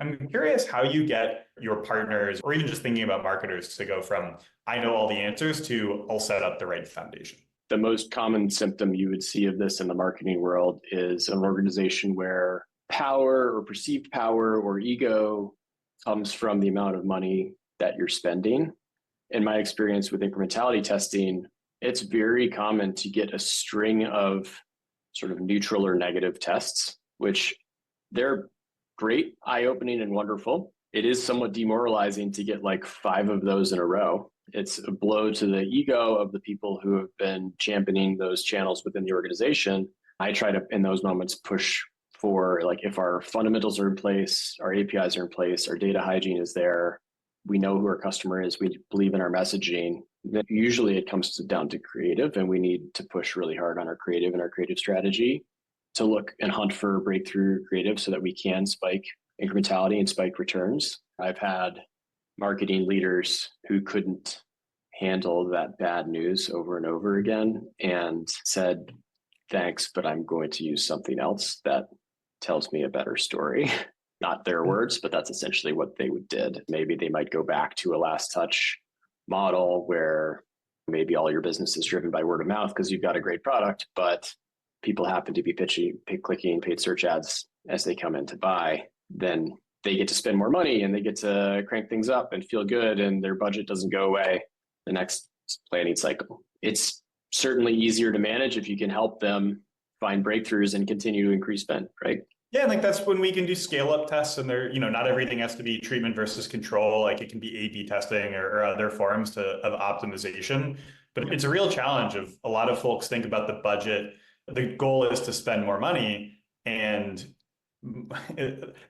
I'm curious how you get your partners, or even just thinking about marketers, to go from I know all the answers to I'll set up the right foundation. The most common symptom you would see of this in the marketing world is an organization where power or perceived power or ego comes from the amount of money that you're spending. In my experience with incrementality testing, it's very common to get a string of sort of neutral or negative tests, which they're great, eye-opening, and wonderful. It is somewhat demoralizing to get like 5 of those in a row. It's a blow to the ego of the people who have been championing those channels within the organization. I try to, in those moments, push for like if our fundamentals are in place, our APIs are in place, our data hygiene is there, we know who our customer is, we believe in our messaging, then usually it comes down to creative, and we need to push really hard on our creative and our creative strategy to look and hunt for breakthrough creative so that we can spike incrementality and spike returns. I've had marketing leaders who couldn't handle that bad news over and over again and said, thanks, but I'm going to use something else that tells me a better story. Not their words, but that's essentially what they did. Maybe they might go back to a last touch model where maybe all your business is driven by word of mouth because you've got a great product, but people happen to be clicking paid search ads as they come in to buy. Then they get to spend more money and they get to crank things up and feel good, and their budget doesn't go away the next planning cycle. It's certainly easier to manage if you can help them find breakthroughs and continue to increase spend, right? Yeah, and like that's when we can do scale up tests, and there, not everything has to be treatment versus control. Like it can be A/B testing or other forms of optimization. But it's a real challenge of a lot of folks think about the budget. The goal is to spend more money, and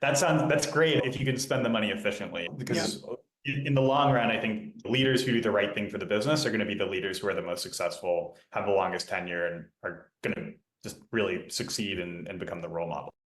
that's great if you can spend the money efficiently, because in the long run, I think leaders who do the right thing for the business are going to be the leaders who are the most successful, have the longest tenure, and are going to just really succeed and become the role model.